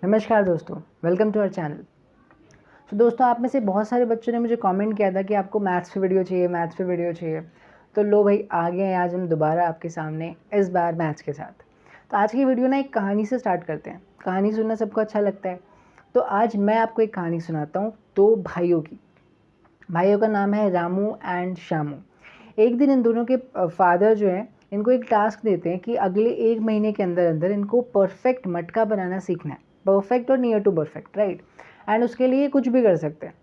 नमस्कार दोस्तों, welcome to our channel. तो दोस्तों, आप में से बहुत सारे बच्चों ने मुझे कमेंट किया था कि आपको मैथ्स पे वीडियो चाहिए। तो लो भाई, आ गए हैं आज हम दोबारा आपके सामने, इस बार मैथ्स के साथ। तो आज की वीडियो ना एक कहानी से स्टार्ट करते हैं। कहानी सुनना सबको अच्छा लगता है, तो आज मैं आपको एक कहानी सुनाता हूँ दो भाइयों की। भाइयों का नाम है रामू एंड श्यामू। एक दिन इन दोनों के फादर जो हैं, इनको एक टास्क देते हैं कि अगले 1 महीने के अंदर अंदर इनको परफेक्ट मटका बनाना सीखना है। परफेक्ट और near to perfect, right. And उसके लिए कुछ भी कर सकते हैं।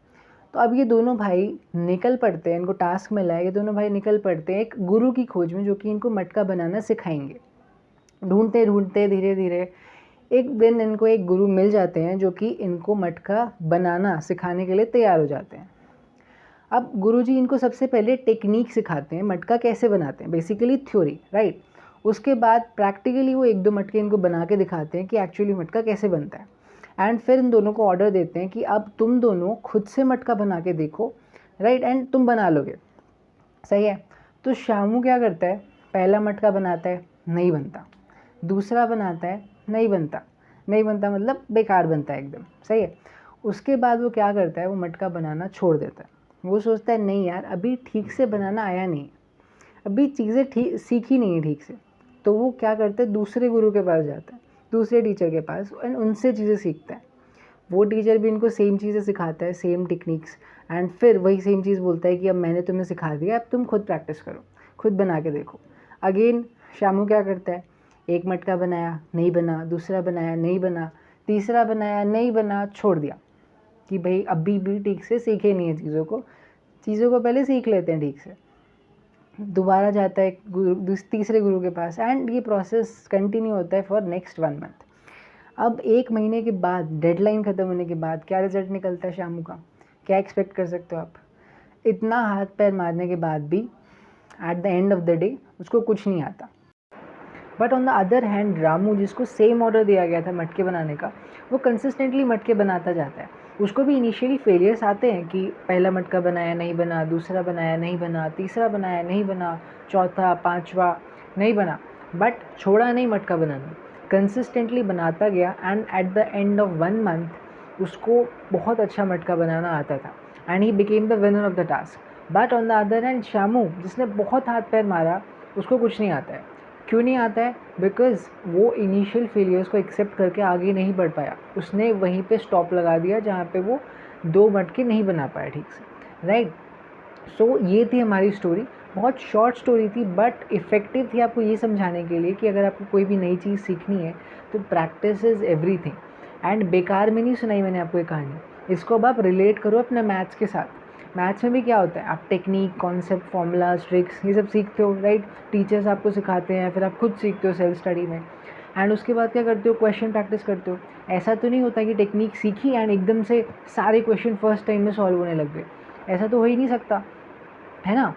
तो अब ये दोनों भाई निकल पड़ते हैं, इनको टास्क मिला है, ये दोनों भाई निकल पड़ते हैं एक गुरु की खोज में जो कि इनको मटका बनाना सिखाएंगे। ढूंढते ढूंढते धीरे धीरे एक दिन इनको एक गुरु मिल जाते हैं जो कि इनको मटका बनाना सिखाने के लिए तैयार हो जाते हैं। अब गुरुजी इनको सबसे पहले टेक्निक सिखाते हैं, मटका कैसे बनाते हैं, बेसिकली थ्योरी, राइट। उसके बाद प्रैक्टिकली वो 1-2 मटके इनको बना के दिखाते हैं कि एक्चुअली मटका कैसे बनता है। एंड फिर इन दोनों को ऑर्डर देते हैं कि अब तुम दोनों खुद से मटका बना के देखो, राइट, एंड तुम बना लोगे, सही है। तो श्यामू क्या करता है, पहला मटका बनाता है, नहीं बनता। दूसरा बनाता है, नहीं बनता। नहीं बनता मतलब बेकार बनता है एकदम, सही है। उसके बाद वो क्या करता है, वो मटका बनाना छोड़ देता है। वो सोचता है नहीं यार, अभी ठीक से बनाना आया नहीं, अभी चीज़ें ठीक सीखी नहीं है ठीक से। तो वो क्या करता है, दूसरे गुरु के पास जाता है, दूसरे टीचर के पास, एंड उनसे चीज़ें सीखता है। वो टीचर भी इनको सेम चीज़ें सिखाता है, सेम टेक्निक्स। एंड फिर वही सेम चीज़ बोलता है कि अब मैंने तुम्हें सिखा दिया, अब तुम खुद प्रैक्टिस करो, खुद बना के देखो। अगेन श्यामू क्या करता है, एक मटका बनाया, नहीं बना। दूसरा बनाया, नहीं बना। तीसरा बनाया, नहीं बना, छोड़ दिया कि भाई अभी भी ठीक से सीखे नहीं है चीज़ों को पहले सीख लेते हैं ठीक से। दोबारा जाता है तीसरे गुरु के पास, एंड ये प्रोसेस कंटिन्यू होता है फॉर नेक्स्ट 1 मंथ। अब 1 महीने के बाद, डेडलाइन ख़त्म होने के बाद, क्या रिजल्ट निकलता है श्यामू का, क्या एक्सपेक्ट कर सकते हो आप। इतना हाथ पैर मारने के बाद भी at the end of the day उसको कुछ नहीं आता। But on the other hand Ramu, जिसको सेम ऑर्डर दिया गया था मटके बनाने का, वो कंसिस्टेंटली मटके बनाता जाता है। उसको भी इनिशियली फेलियर्स आते हैं कि पहला मटका बनाया, नहीं बना। दूसरा बनाया, नहीं बना। तीसरा बनाया, नहीं बना। चौथा, पांचवा, नहीं बना। बट छोड़ा नहीं मटका बनाना, कंसिस्टेंटली बनाता गया। And at the end of 1 month उसको बहुत अच्छा मटका बनाना आता था, and he became the winner of the task. But on the other hand Shyamu, जिसने बहुत हाथ पैर मारा, उसको कुछ नहीं आता है। क्यों नहीं आता है, बिकॉज़ वो इनिशियल फेलियर्स को एक्सेप्ट करके आगे नहीं बढ़ पाया। उसने वहीं पे स्टॉप लगा दिया जहाँ पे वो 2 मटके नहीं बना पाया ठीक से, राइट। सो ये थी हमारी स्टोरी। बहुत शॉर्ट स्टोरी थी बट इफ़ेक्टिव थी आपको ये समझाने के लिए कि अगर आपको कोई भी नई चीज़ सीखनी है तो प्रैक्टिस इज़ एवरीथिंग। एंड बेकार में नहीं सुनाई मैंने आपको ये कहानी, इसको अब आप रिलेट करो अपने मैथ्स के साथ। मैथ्स में भी क्या होता है, आप टेक्निक, कॉन्सेप्ट, फॉर्मूलाज, ट्रिक्स, ये सब सीखते हो, राइट। टीचर्स आपको सिखाते हैं, फिर आप खुद सीखते हो सेल्फ स्टडी में। एंड उसके बाद क्या करते हो, क्वेश्चन प्रैक्टिस करते हो। ऐसा तो नहीं होता कि टेक्निक सीखी एंड एकदम से सारे क्वेश्चन फर्स्ट टाइम में सॉल्व होने लग गए, ऐसा तो हो ही नहीं सकता, है ना।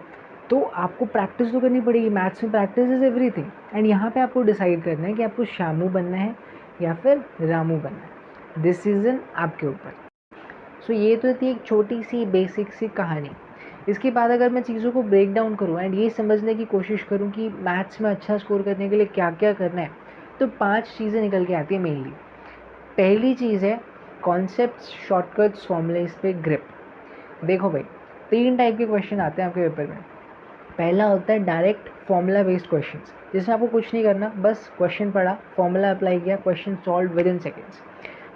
तो आपको प्रैक्टिस तो करनी पड़ेगी। मैथ्स में प्रैक्टिस इज़ एवरीथिंग। एंड यहाँ पे आपको डिसाइड करना है कि आपको श्यामू बनना है या फिर रामू बनना है। डिसीजन आपके ऊपर। सो ये तो थी एक छोटी सी बेसिक सी कहानी। इसके बाद अगर मैं चीज़ों को ब्रेक डाउन करूँ एंड ये समझने की कोशिश करूँ कि मैथ्स में अच्छा स्कोर करने के लिए क्या क्या करना है, तो 5 चीज़ें निकल के आती है मेनली। पहली चीज़ है कॉन्सेप्ट्स, शॉर्टकट्स, फॉर्मूलेस पे ग्रिप। देखो भाई, 3 टाइप के क्वेश्चन आते हैं आपके पेपर में। पहला होता है डायरेक्ट फॉर्मूला बेस्ड क्वेश्चंस, जिसमें आपको कुछ नहीं करना, बस क्वेश्चन पढ़ा, फॉर्मूला अप्लाई किया, question solve with in seconds.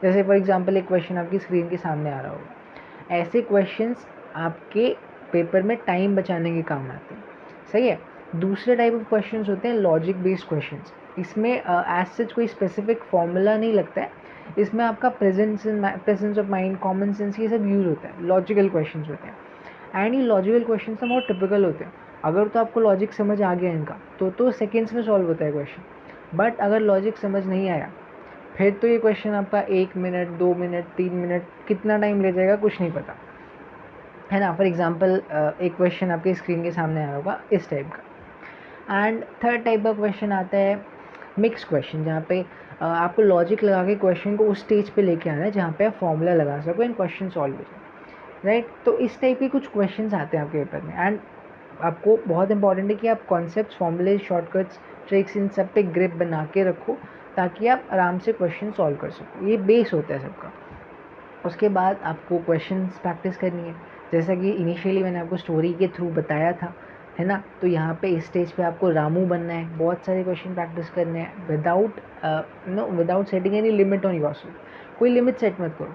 जैसे फॉर एग्जांपल एक क्वेश्चन आपकी स्क्रीन के सामने आ रहा होगा। ऐसे क्वेश्चंस आपके पेपर में टाइम बचाने के काम आते हैं, सही है। दूसरे टाइप ऑफ क्वेश्चंस होते हैं लॉजिक बेस्ड क्वेश्चंस। इसमें एज सच कोई स्पेसिफिक फॉर्मूला नहीं लगता है, इसमें आपका presence of mind, common sense, ये सब यूज़ होता है। लॉजिकल क्वेश्चंस होते हैं एंड ये लॉजिकल क्वेश्चन तो बहुत टिपिकल होते हैं। अगर तो आपको लॉजिक समझ आ गया इनका तो सेकेंड्स में सॉल्व होता है क्वेश्चन। बट अगर लॉजिक समझ नहीं आया, फिर तो ये क्वेश्चन आपका 1 मिनट, 2 मिनट, 3 मिनट, कितना टाइम ले जाएगा कुछ नहीं पता, है ना। फॉर एग्जांपल एक क्वेश्चन आपके स्क्रीन के सामने आया होगा इस टाइप का। एंड थर्ड टाइप का क्वेश्चन आता है मिक्स क्वेश्चन, जहाँ पे आपको लॉजिक लगा के क्वेश्चन को उस स्टेज पे लेके आना है जहाँ पे आप फॉर्मूला लगा सको एंड क्वेश्चन सॉल्व हो जाए, राइट। तो इस टाइप के कुछ क्वेश्चन आते हैं आपके पेपर में। एंड आपको बहुत इंपॉर्टेंट है कि आप कॉन्सेप्ट्स, फॉर्मूले, शॉर्टकट्स, ट्रिक्स, इन सब पे ग्रिप बना के रखो, ताकि आप आराम से क्वेश्चन सॉल्व कर सको। ये बेस होता है सबका। उसके बाद आपको क्वेश्चंस प्रैक्टिस करनी है, जैसा कि इनिशियली मैंने आपको स्टोरी के थ्रू बताया था, है ना। तो यहाँ पे इस स्टेज पे आपको रामू बनना है, बहुत सारे क्वेश्चन प्रैक्टिस करने हैं without setting any limit on yourself. कोई लिमिट सेट मत करो,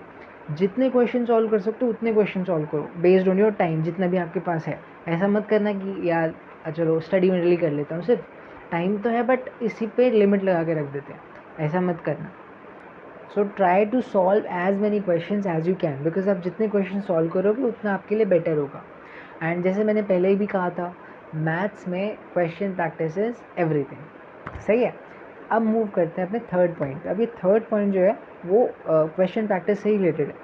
जितने क्वेश्चन सॉल्व कर सकते हो उतने क्वेश्चन सॉल्व करो बेस्ड ऑन योर टाइम, जितना भी आपके पास है। ऐसा मत करना कि यार चलो स्टडी में डेली कर लेता हूँ, सिर्फ टाइम तो है बट इसी पे लिमिट लगा के रख देते हैं, ऐसा मत करना। So try to solve as many question as you can, because आप जितने क्वेश्चन सॉल्व करोगे उतना आपके लिए बेटर होगा। एंड जैसे मैंने पहले ही भी कहा था, मैथ्स में क्वेश्चन प्रैक्टिस इज एवरीथिंग, सही है। अब मूव करते हैं अपने थर्ड पॉइंट पे। अब ये थर्ड पॉइंट जो है वो क्वेश्चन प्रैक्टिस से ही रिलेटेड है।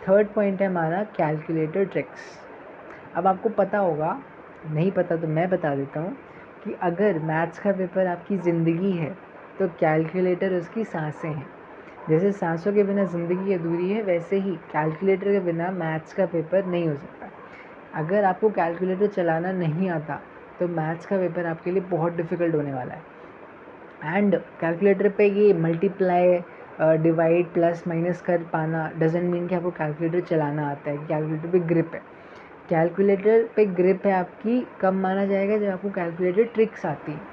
थर्ड पॉइंट है हमारा कैलकुलेटर ट्रिक्स। अब आपको पता होगा, नहीं पता तो मैं बता देता हूँ कि अगर मैथ्स का पेपर आपकी ज़िंदगी है तो कैलकुलेटर उसकी सांसें हैं। जैसे सांसों के बिना ज़िंदगी अधूरी है, वैसे ही कैलकुलेटर के बिना मैथ्स का पेपर नहीं हो सकता। अगर आपको कैलकुलेटर चलाना नहीं आता तो मैथ्स का पेपर आपके लिए बहुत डिफ़िकल्ट होने वाला है। एंड कैलकुलेटर पे ये मल्टीप्लाई, डिवाइड, प्लस माइनस कर पाना डजेंट मीन कि आपको कैलकुलेटर चलाना आता है। कैलकुलेटर पे ग्रिप है, कैलकुलेटर पे ग्रिप है आपकी कब माना जाएगा, जब आपको कैलकुलेटर ट्रिक्स आती है।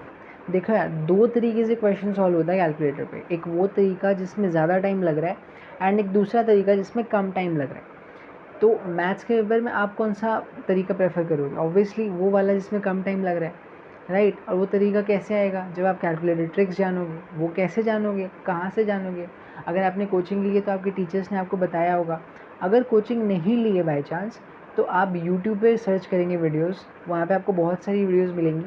देखो यार, दो तरीके से क्वेश्चन सॉल्व होता है कैलकुलेटर पे। एक वो तरीका जिसमें ज़्यादा टाइम लग रहा है एंड एक दूसरा तरीका जिसमें कम टाइम लग रहा है। तो मैथ्स के पेपर में आप कौन सा तरीका प्रेफर करोगे? ऑब्वियसली वो वाला जिसमें कम टाइम लग रहा है, राइट। और वो तरीका कैसे आएगा? जब आप कैलकुलेटर ट्रिक्स जानोगे। वो कैसे जानोगे, कहाँ से जानोगे? अगर आपने कोचिंग ली है तो आपके टीचर्स ने आपको बताया होगा। अगर कोचिंग नहीं ली है बाई चांस, तो आप यूट्यूब पे सर्च करेंगे वीडियोस, वहाँ पे आपको बहुत सारी वीडियोस मिलेंगी।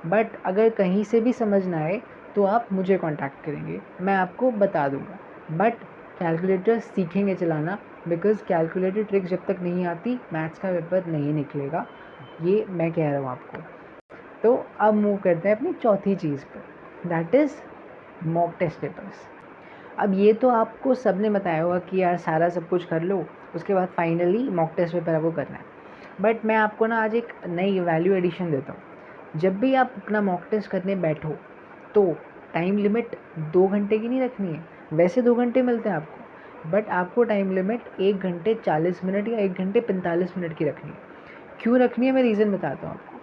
बट अगर कहीं से भी समझ ना आए तो आप मुझे कांटेक्ट करेंगे, मैं आपको बता दूँगा। बट कैलकुलेटर सीखेंगे चलाना, बिकॉज़ कैलकुलेटर ट्रिक्स जब तक नहीं आती मैथ्स का पेपर नहीं निकलेगा, ये मैं कह रहा हूँ आपको। तो अब मूव करते हैं अपनी चौथी चीज़ पर, that is mock test papers. अब ये तो आपको सब ने बताया होगा कि यार सारा सब कुछ कर लो, उसके बाद फाइनली मॉक टेस्ट पेपर आपको करना है। बट मैं आपको ना आज एक नई वैल्यू एडिशन देता हूँ। जब भी आप अपना मॉक टेस्ट करने बैठो तो टाइम लिमिट 2 घंटे की नहीं रखनी है। वैसे 2 घंटे मिलते हैं आपको, बट आपको टाइम लिमिट 1 घंटे 40 मिनट या 1 घंटे 45 मिनट की रखनी है। क्यों रखनी है, मैं रीज़न बताता हूँ आपको।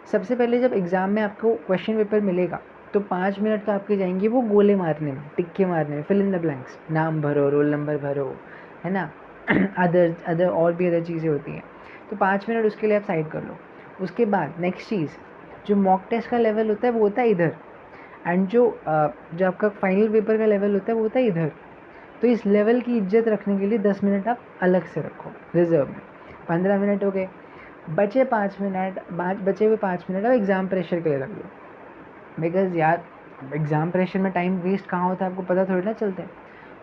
सबसे पहले जब एग्ज़ाम में आपको क्वेश्चन पेपर मिलेगा तो 5 मिनट तो आपके जाएंगे वो गोले मारने में, टिक्के मारने में, फिल इन द ब्लैंक्स, नाम भरो, रोल नंबर भरो, है ना। अदर और भी अदर चीज़ें होती हैं, तो 5 मिनट उसके लिए आप साइड कर लो। उसके बाद नेक्स्ट चीज़, जो मॉक टेस्ट का लेवल होता है वो होता है इधर, एंड जो आपका फाइनल पेपर का लेवल होता है वो होता है इधर। तो इस लेवल की इज्जत रखने के लिए 10 मिनट आप अलग से रखो रिजर्व में। 15 मिनट हो गए, बचे 5 मिनट, बचे हुए 5 मिनट अब एग्ज़ाम प्रेशर के लिए रख लो। बिकॉज़ यार एग्ज़ाम प्रेशर में टाइम वेस्ट कहाँ होता है आपको पता थोड़ी ना चलता है।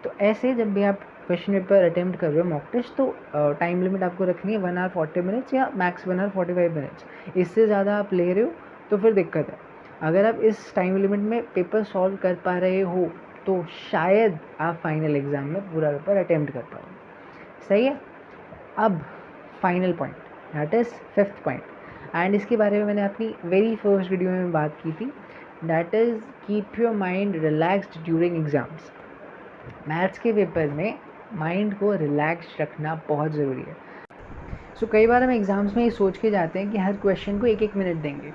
तो ऐसे जब भी आप क्वेश्चन पेपर अटेम्प्ट कर रहे हो मॉक टेस्ट, तो टाइम लिमिट आपको रखनी है 1 आवर 40 मिनट्स या मैक्स 1 आवर 45 मिनट्स। इससे ज़्यादा आप ले रहे हो तो फिर दिक्कत है। अगर आप इस टाइम लिमिट में पेपर सॉल्व कर पा रहे हो तो शायद आप फाइनल एग्ज़ाम में पूरा पेपर अटेम्प्ट कर पाओ, सही है। अब final point, that is 5th point, and इसके बारे में मैंने अपनी वेरी फर्स्ट वीडियो में बात की थी, that is keep your mind relaxed during exams. Maths के पेपर में माइंड को रिलैक्स रखना बहुत ज़रूरी है। सो कई बार हम एग्ज़ाम्स में ये सोच के जाते हैं कि हर क्वेश्चन को 1-1 मिनट देंगे,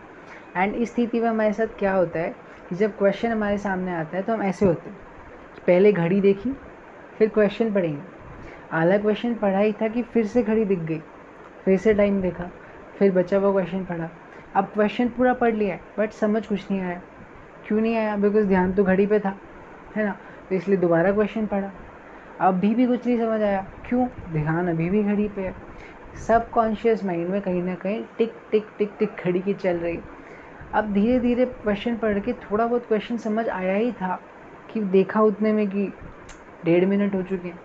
एंड इस स्थिति में हमारे साथ क्या होता है कि जब क्वेश्चन हमारे सामने आता है तो हम ऐसे होते हैं कि पहले घड़ी देखी, फिर क्वेश्चन पढ़ेंगे। आधा क्वेश्चन पढ़ा ही था कि फिर से घड़ी दिख गई, फिर से टाइम देखा, फिर बचा हुआ क्वेश्चन पढ़ा। अब क्वेश्चन पूरा पढ़ लिया है बट समझ कुछ नहीं आया। क्यों नहीं आया? बिकॉज़ ध्यान तो घड़ी पे था, है ना। तो इसलिए दोबारा क्वेश्चन पढ़ा, अभी भी कुछ नहीं समझ आया। क्यों? ध्यान अभी भी घड़ी पे है। सब कॉन्शियस माइंड में कहीं ना कहीं टिक टिक टिक टिक घड़ी की चल रही। अब धीरे धीरे क्वेश्चन पढ़ के थोड़ा बहुत क्वेश्चन समझ आया ही था कि देखा उतने में कि 1.5 मिनट हो चुके हैं।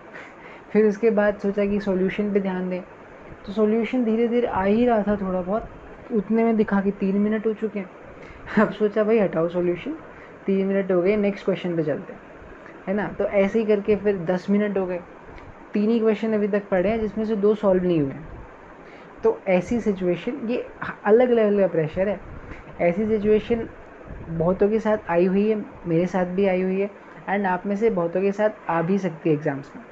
फिर उसके बाद सोचा कि सॉल्यूशन पे ध्यान दें, तो सॉल्यूशन धीरे धीरे आ ही रहा था थोड़ा बहुत, उतने में दिखा कि 3 मिनट हो चुके हैं। अब सोचा भाई हटाओ सॉल्यूशन, 3 मिनट हो गए, नेक्स्ट क्वेश्चन पे चलते हैं, है ना। तो ऐसे ही करके फिर 10 मिनट हो गए, 3 ही क्वेश्चन अभी तक पढ़े हैं जिसमें से 2 सॉल्व नहीं हुए हैं। तो ऐसी सिचुएशन, ये अलग लेवल का प्रेशर है। ऐसी सिचुएशन बहुतों के साथ आई हुई है, मेरे साथ भी आई हुई है। एंड आप में से बहुतों के साथ आ भी सकती है एग्ज़ाम्स में,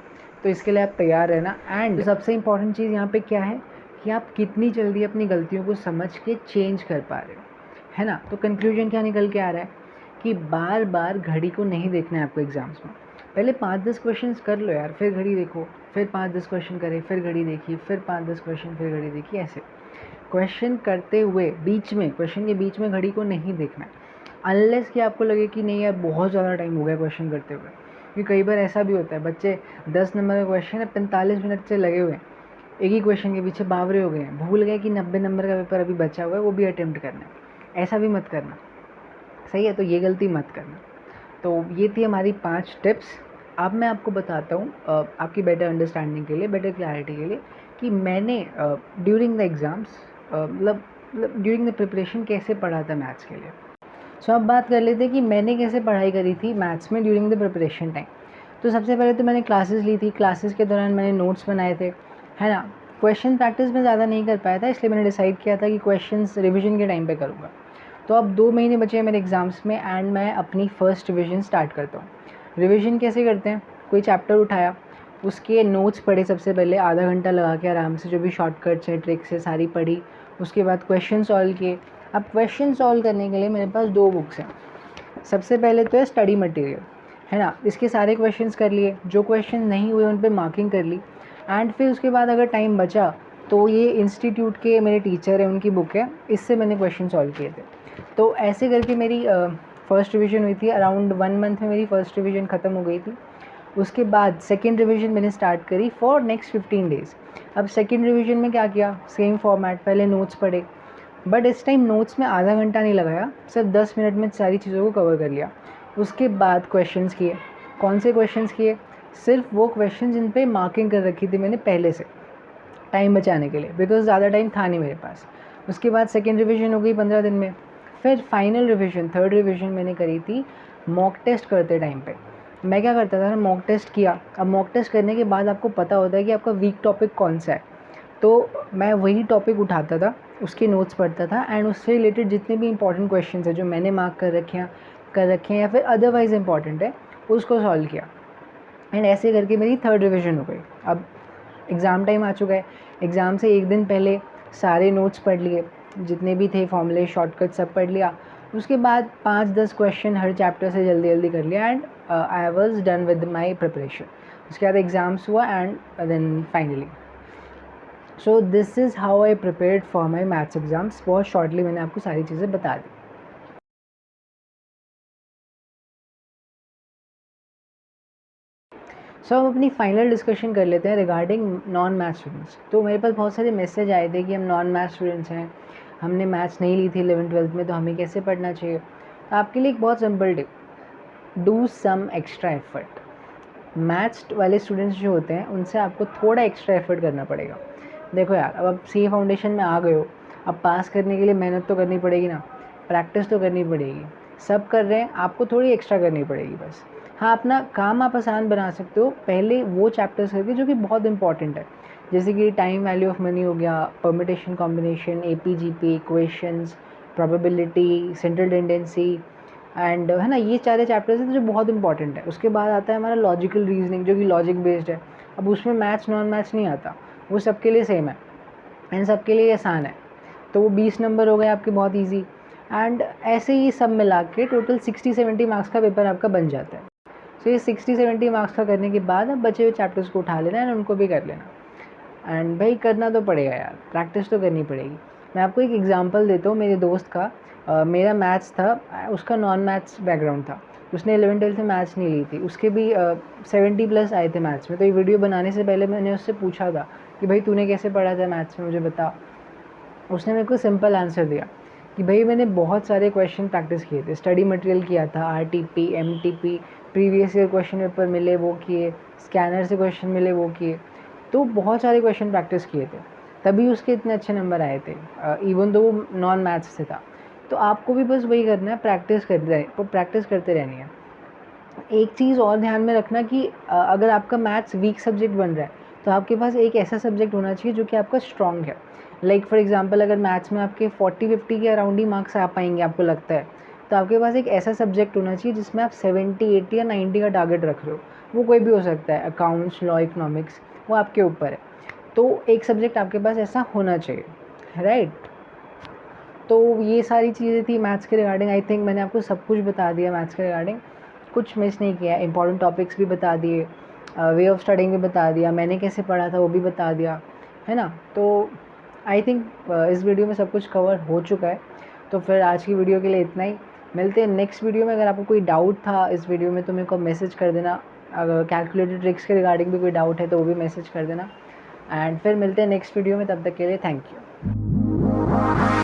तो इसके लिए आप तैयार रहना। एंड सबसे इंपॉर्टेंट चीज़ यहाँ पे क्या है कि आप कितनी जल्दी अपनी गलतियों को समझ के चेंज कर पा रहे हो, है ना। तो कंक्लूजन क्या निकल के आ रहा है कि बार बार घड़ी को नहीं देखना है आपको एग्ज़ाम्स में। पहले 5-10 क्वेश्चंस कर लो यार, फिर घड़ी देखो, फिर 5-10 क्वेश्चन करे, फिर घड़ी देखी, फिर 5-10 क्वेश्चन, फिर घड़ी देखी। ऐसे क्वेश्चन करते हुए क्वेश्चन के बीच में घड़ी को नहीं देखना है, अनलेस कि आपको लगे कि नहीं यार बहुत ज़्यादा टाइम हो गया क्वेश्चन करते हुए। क्योंकि कई बार ऐसा भी होता है, बच्चे 10 नंबर का क्वेश्चन है, 45 मिनट से लगे हुए हैं, एक ही क्वेश्चन के पीछे बावरे हो गए हैं, भूल गए कि 90 नंबर का पेपर अभी बचा हुआ है, वो भी अटेम्प्ट करना है। ऐसा भी मत करना, सही है। तो ये गलती मत करना। तो ये थी हमारी 5 टिप्स। अब मैं आपको बताता हूँ आपकी बेटर अंडरस्टैंडिंग के लिए, बेटर क्लैरिटी के लिए, कि मैंने ड्यूरिंग द एग्ज़ाम्स मतलब ड्यूरिंग द प्रिपरेशन कैसे पढ़ा था मैथ्स के लिए। सो अब बात कर लेते हैं कि मैंने कैसे पढ़ाई करी थी मैथ्स में ड्यूरिंग द प्रिपरेशन टाइम। तो सबसे पहले तो मैंने क्लासेस ली थी, क्लासेस के दौरान मैंने नोट्स बनाए थे, है ना। क्वेश्चन प्रैक्टिस में ज़्यादा नहीं कर पाया था, इसलिए मैंने डिसाइड किया था कि क्वेश्चंस रिवीजन के टाइम पे करूँगा। तो अब 2 महीने बचे हैं मेरे एग्ज़ाम्स में एंड मैं अपनी फ़र्स्ट रिवीजन स्टार्ट करता हूँ। रिवीजन कैसे करते हैं, कोई चैप्टर उठाया, उसके नोट्स पढ़े सबसे पहले, आधा घंटा लगा के आराम से, जो भी शॉर्टकट्स हैं ट्रिक्स है सारी पढ़ी। उसके बाद क्वेश्चन सॉल्व किए। अब क्वेश्चन सॉल्व करने के लिए मेरे पास 2 बुक्स हैं। सबसे पहले तो है स्टडी मटेरियल, है ना। इसके सारे क्वेश्चंस कर लिए, जो क्वेश्चन नहीं हुए उन पे मार्किंग कर ली। एंड फिर उसके बाद अगर टाइम बचा तो ये इंस्टीट्यूट के मेरे टीचर हैं, उनकी बुक है, इससे मैंने क्वेश्चन सॉल्व किए थे। तो ऐसे करके मेरी फ़र्स्ट रिवीजन हुई थी। अराउंड 1 मंथ में मेरी फ़र्स्ट रिवीजन ख़त्म हो गई थी। उसके बाद सेकेंड रिवीजन मैंने स्टार्ट करी फॉर नेक्स्ट 15 डेज़। अब सेकेंड रिवीजन में क्या किया, सेम फॉर्मेट, पहले नोट्स पढ़े, बट इस टाइम नोट्स में आधा घंटा नहीं लगाया, सिर्फ 10 मिनट में सारी चीज़ों को कवर कर लिया। उसके बाद क्वेश्चंस किए। कौन से क्वेश्चंस किए, सिर्फ वो क्वेश्चन जिन पे मार्किंग कर रखी थी मैंने पहले से, टाइम बचाने के लिए, बिकॉज ज़्यादा टाइम था नहीं मेरे पास। उसके बाद सेकेंड रिवीजन हो गई 15 दिन में। फिर फाइनल रिवीजन, थर्ड रिवीजन मैंने करी थी मॉक टेस्ट करते टाइम पे। मैं क्या करता था, मॉक टेस्ट किया। अब मॉक टेस्ट करने के बाद आपको पता होता है कि आपका वीक टॉपिक कौन सा है, तो मैं वही टॉपिक उठाता था, उसके नोट्स पढ़ता था एंड उससे रिलेटेड जितने भी इंपॉर्टेंट क्वेश्चन है जो मैंने मार्क कर रखे हैं या फिर अदरवाइज़ इंपॉर्टेंट है, उसको सॉल्व किया। एंड ऐसे करके मेरी थर्ड रिवीजन हो गई। अब एग्ज़ाम टाइम आ चुका है, एग्ज़ाम से एक दिन पहले सारे नोट्स पढ़ लिए, जितने भी थे फॉर्मूले शॉर्टकट सब पढ़ लिया। उसके बाद 5-10 क्वेश्चन हर चैप्टर से जल्दी जल्दी कर लिया and I was done with my preparation. उसके बाद एग्ज़ाम्स हुआ and then finally, so this is how I prepared for my maths exams. बहुत शॉर्टली मैंने आपको सारी चीज़ें बता दी। सो हम अपनी फाइनल डिस्कशन कर लेते हैं रिगार्डिंग नॉन मैथ्स स्टूडेंट्स। तो मेरे पास बहुत सारे मैसेज आए थे कि हम नॉन मैथ्स स्टूडेंट्स हैं, हमने मैथ्स नहीं ली थी 11th-12th में, तो हमें कैसे पढ़ना चाहिए। तो आपके लिए एक बहुत simple tip, do some extra effort. Maths वाले स्टूडेंट्स जो होते हैं उनसे आपको थोड़ा एक्स्ट्रा एफर्ट करना पड़ेगा। देखो यार, अब आप सी फाउंडेशन में आ गए हो, अब पास करने के लिए मेहनत तो करनी पड़ेगी ना, प्रैक्टिस तो करनी पड़ेगी। सब कर रहे हैं, आपको थोड़ी एक्स्ट्रा करनी पड़ेगी बस। हाँ, अपना काम आप आसान बना सकते हो पहले वो चैप्टर्स करके जो कि बहुत इंपॉर्टेंट है, जैसे कि टाइम वैल्यू ऑफ मनी हो गया, permutation combination, APGP, equations, probability, central tendency and, है ना, ये सारे चैप्टर्स हैं जो बहुत इंपॉर्टेंट है। उसके बाद आता है हमारा लॉजिकल रीजनिंग, जो कि लॉजिक बेस्ड है। अब उसमें मैथ्स नॉन मैथ्स नहीं आता, वो सबके लिए सेम है एंड सबके लिए आसान है। तो वो 20 नंबर हो गए आपके, बहुत ईजी। एंड ऐसे ही सब मिला के टोटल 60-70 मार्क्स का पेपर आपका बन जाता है। तो ये 60-70 मार्क्स का करने के बाद अब बचे हुए चैप्टर्स को उठा लेना एंड उनको भी कर लेना। एंड भाई करना तो पड़ेगा यार, प्रैक्टिस तो करनी पड़ेगी। मैं आपको एक एग्जांपल देता हूँ मेरे दोस्त का। मेरा मैथ्स था, उसका नॉन मैथ्स बैकग्राउंड था, उसने 11th-12th में मैथ्स नहीं ली थी, उसके भी 70+ आए थे मैथ्स में। तो ये वीडियो बनाने से पहले मैंने उससे पूछा था कि भाई तूने कैसे पढ़ा था मैथ्स में, मुझे बता। उसने मेरे को सिंपल आंसर दिया कि भाई मैंने बहुत सारे क्वेश्चन प्रैक्टिस किए थे, स्टडी मटेरियल किया था, RTP, MTP, previous year question paper मिले वो किए, स्कैनर से क्वेश्चन मिले वो किए, तो बहुत सारे क्वेश्चन प्रैक्टिस किए थे, तभी उसके इतने अच्छे नंबर आए थे, इवन तो वो नॉन मैथ्स से था। तो आपको भी बस वही करना है, प्रैक्टिस करते रहनी है। एक चीज़ और ध्यान में रखना कि अगर आपका मैथ्स वीक सब्जेक्ट बन रहा है तो आपके पास एक ऐसा सब्जेक्ट होना चाहिए जो कि आपका स्ट्रॉन्ग है। लाइक फॉर एग्जांपल, अगर मैथ्स में आपके 40-50 के अराउंड ही मार्क्स आ पाएंगे आपको लगता है, तो आपके पास एक ऐसा सब्जेक्ट होना चाहिए जिसमें आप 70, 80 या 90 का टारगेट रख रहे हो। वो कोई भी हो सकता है, अकाउंट्स, लॉ, इकोनॉमिक्स, वो आपके ऊपर है। तो एक सब्जेक्ट आपके पास ऐसा होना चाहिए, राइट। तो ये सारी चीज़ें थी मैथ्स के रिगार्डिंग। आई थिंक मैंने आपको सब कुछ बता दिया मैथ्स के रिगार्डिंग, कुछ मिस नहीं किया। इंपॉर्टेंट टॉपिक्स भी बता दिए, वे ऑफ स्टडिंग भी बता दिया, मैंने कैसे पढ़ा था वो भी बता दिया, है ना। तो आई थिंक इस वीडियो में सब कुछ कवर हो चुका है। तो फिर आज की वीडियो के लिए इतना ही। मिलते हैं नेक्स्ट वीडियो में। अगर आपको कोई डाउट था इस वीडियो में तो मेरे को मैसेज कर देना। अगर कैलकुलेटेड ट्रिक्स के रिगार्डिंग भी कोई डाउट है तो वो भी मैसेज कर देना। एंड फिर मिलते हैं नेक्स्ट वीडियो में, तब तक के लिए थैंक यू।